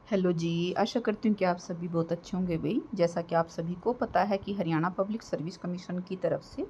Hello जी, आशा करती हूँ कि आप सभी बहुत अच्छे होंगे भई। जैसा कि आप सभी को पता है कि हरियाणा पब्लिक सर्विस कमीशन की तरफ से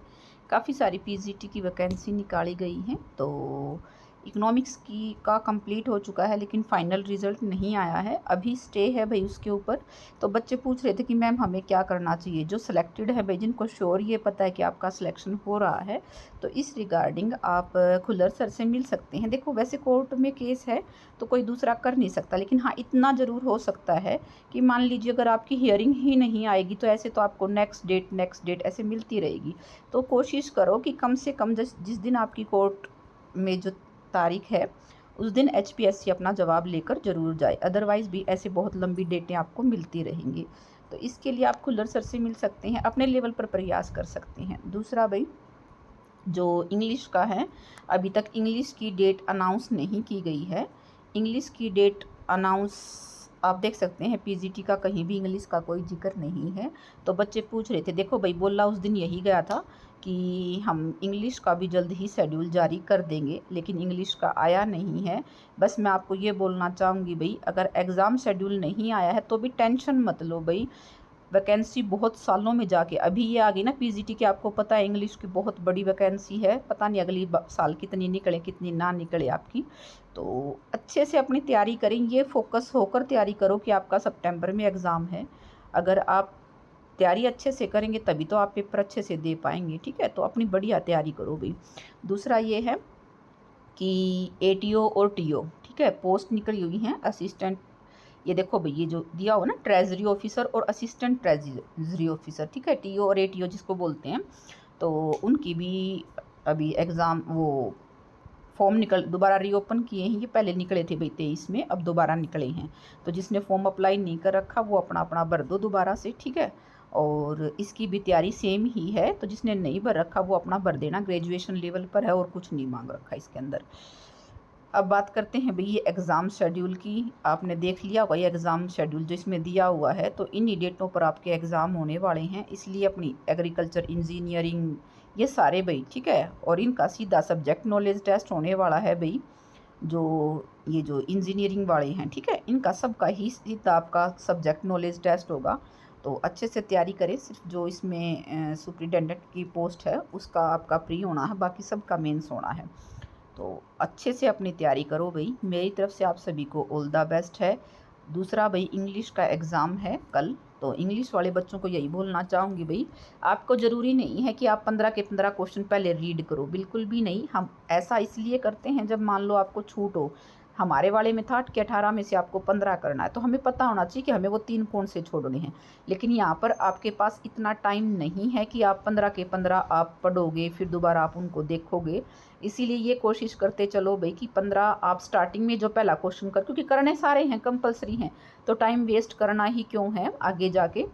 काफ़ी सारी पीजीटी की वैकेंसी निकाली गई हैं। तो इकोनॉमिक्स की का कंप्लीट हो चुका है, लेकिन फाइनल रिज़ल्ट नहीं आया है। अभी स्टे है भई उसके ऊपर। तो बच्चे पूछ रहे थे कि मैम हमें क्या करना चाहिए? जो सिलेक्टेड है भई, जिनको श्योर ये पता है कि आपका सिलेक्शन हो रहा है, तो इस रिगार्डिंग आप खुल्लर सर से मिल सकते हैं। देखो, वैसे कोर्ट में केस है तो कोई दूसरा कर नहीं सकता, लेकिन हाँ, इतना ज़रूर हो सकता है कि मान लीजिए अगर आपकी हियरिंग ही नहीं आएगी तो ऐसे तो आपको नेक्स्ट डेट ऐसे मिलती रहेगी। तो कोशिश करो कि कम से कम जिस जिस दिन आपकी कोर्ट में जो तारीख है, उस दिन एचपीएससी अपना जवाब लेकर ज़रूर जाए। अदरवाइज़ भी ऐसे बहुत लंबी डेटें आपको मिलती रहेंगी। तो इसके लिए आप खुल्लर सर से मिल सकते हैं, अपने लेवल पर प्रयास कर सकते हैं। दूसरा भई, जो इंग्लिश का है, अभी तक इंग्लिश की डेट अनाउंस नहीं की गई है। इंग्लिश की डेट अनाउंस आप देख सकते हैं, पीजीटी का कहीं भी इंग्लिश का कोई जिक्र नहीं है। तो बच्चे पूछ रहे थे, देखो भाई, बोला उस दिन यही गया था कि हम इंग्लिश का भी जल्द ही शेड्यूल जारी कर देंगे, लेकिन इंग्लिश का आया नहीं है। बस मैं आपको ये बोलना चाहूँगी भाई, अगर एग्ज़ाम शेड्यूल नहीं आया है तो भी टेंशन मत लो भाई। वैकेंसी बहुत सालों में जाके अभी ये आ गई ना पीजीटी की, आपको पता है इंग्लिश की बहुत बड़ी वैकेंसी है। पता नहीं अगली साल कितनी निकले कितनी ना निकले आपकी। तो अच्छे से अपनी तैयारी करें, ये फोकस होकर तैयारी करो कि आपका सितंबर में एग्ज़ाम है। अगर आप तैयारी अच्छे से करेंगे तभी तो आप पेपर अच्छे से दे पाएंगे। ठीक है, तो अपनी बढ़िया तैयारी करो भाई। दूसरा ये है कि एटीओ और टीओ, ठीक है, पोस्ट निकली हुई हैं असिस्टेंट। ये देखो भाई, ये जो दिया हुआ ना, ट्रेजरी ऑफिसर और असिस्टेंट ट्रेजरी ऑफिसर, ठीक है, टीओ और एटीओ जिसको बोलते हैं, तो उनकी भी अभी एग्ज़ाम वो फॉर्म निकल दोबारा रीओपन किए हैं। ये पहले निकले थे भाई 23 में, अब दोबारा निकले हैं। तो जिसने फॉर्म अप्लाई नहीं कर रखा वो अपना अपना भर दो दोबारा से, ठीक है। और इसकी भी तैयारी सेम ही है, तो जिसने नहीं भर रखा वो अपना भर देना। ग्रेजुएशन लेवल पर है और कुछ नहीं मांग रखा इसके अंदर। अब बात करते हैं भई ये एग्ज़ाम शेड्यूल की। आपने देख लिया होगा ये एग्ज़ाम शेड्यूल जो इसमें दिया हुआ है, तो इन्हीं डेटों पर आपके एग्ज़ाम होने वाले हैं। इसलिए अपनी एग्रीकल्चर, इंजीनियरिंग, ये सारे भई, ठीक है। और इनका सीधा सब्जेक्ट नॉलेज टेस्ट होने वाला है भई। जो ये जो इंजीनियरिंग वाले हैं, ठीक है, इनका सबका ही सीधा आपका सब्जेक्ट नॉलेज टेस्ट होगा। तो अच्छे से तैयारी करें। सिर्फ जो इसमें सुपरिटेंडेंट की पोस्ट है उसका आपका प्री होना है, बाकी सबका मेंस होना है। तो अच्छे से अपनी तैयारी करो भाई। मेरी तरफ से आप सभी को ऑल द बेस्ट है। दूसरा भाई, इंग्लिश का एग्ज़ाम है कल। तो इंग्लिश वाले बच्चों को यही बोलना चाहूँगी भाई, आपको ज़रूरी नहीं है कि आप 15 के 15 क्वेश्चन पहले रीड करो, बिल्कुल भी नहीं। हम ऐसा इसलिए करते हैं जब मान लो आपको छूट हो। हमारे वाले में था कि 18 में से आपको 15 करना है, तो हमें पता होना चाहिए कि हमें वो 3 कौन से छोड़ने हैं। लेकिन यहाँ पर आपके पास इतना टाइम नहीं है कि आप 15 के 15 आप पढ़ोगे फिर दोबारा आप उनको देखोगे। इसीलिए ये कोशिश करते चलो भाई कि 15 आप स्टार्टिंग में जो पहला क्वेश्चन कर, क्योंकि करने सारे हैं, कंपलसरी हैं, तो टाइम वेस्ट करना ही क्यों है आगे जाके।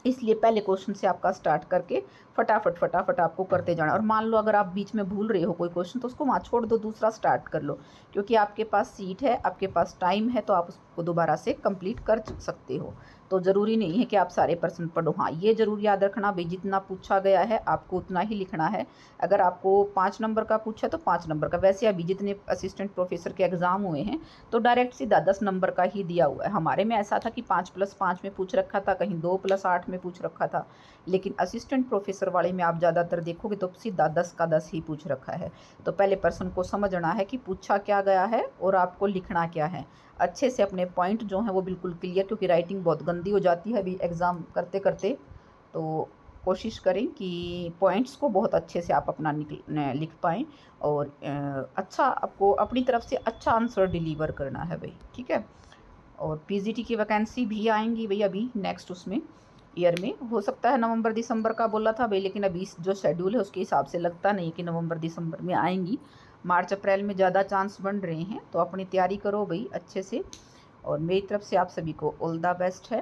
इसलिए पहले क्वेश्चन से आपका स्टार्ट करके फटाफट फटाफट आपको करते जाना। और मान लो अगर आप बीच में भूल रहे हो कोई क्वेश्चन, तो उसको वहाँ छोड़ दो, दूसरा स्टार्ट कर लो, क्योंकि आपके पास सीट है, आपके पास टाइम है, तो आप उसको दोबारा से कंप्लीट कर सकते हो। तो ज़रूरी नहीं है कि आप सारे प्रश्न पढ़ो। हाँ, ये ज़रूर याद रखना भाई, जितना पूछा गया है आपको उतना ही लिखना है। अगर आपको 5 नंबर का पूछा तो 5 नंबर का। वैसे अभी जितने असिस्टेंट प्रोफेसर के एग्ज़ाम हुए हैं तो डायरेक्ट सीधा 10 नंबर का ही दिया हुआ है। हमारे में ऐसा था कि 5+5 में पूछ रखा था, कहीं 2+8 में पूछ रखा था, लेकिन असिस्टेंट प्रोफेसर वाले में आप ज़्यादातर देखोगे तो सीधा 10 का 10 ही पूछ रखा है। तो पहले पर्सन को समझना है कि पूछा क्या गया है और आपको लिखना क्या है। अच्छे से अपने पॉइंट जो हैं वो बिल्कुल क्लियर, क्योंकि राइटिंग बहुत गंदी हो जाती है अभी एग्ज़ाम करते करते। तो कोशिश करें कि पॉइंट्स को बहुत अच्छे से आप अपना लिख पाएँ। और अच्छा, आपको अपनी तरफ से अच्छा आंसर डिलीवर करना है भाई, ठीक है। और पीजीटी की वैकेंसी भी आएंगी भाई अभी नेक्स्ट उसमें ईयर में। हो सकता है नवंबर दिसंबर का बोला था भाई, लेकिन अभी जो शेड्यूल है उसके हिसाब से लगता नहीं कि नवंबर दिसंबर में आएंगी। मार्च अप्रैल में ज़्यादा चांस बन रहे हैं। तो अपनी तैयारी करो भाई अच्छे से। और मेरी तरफ से आप सभी को ऑल द बेस्ट है।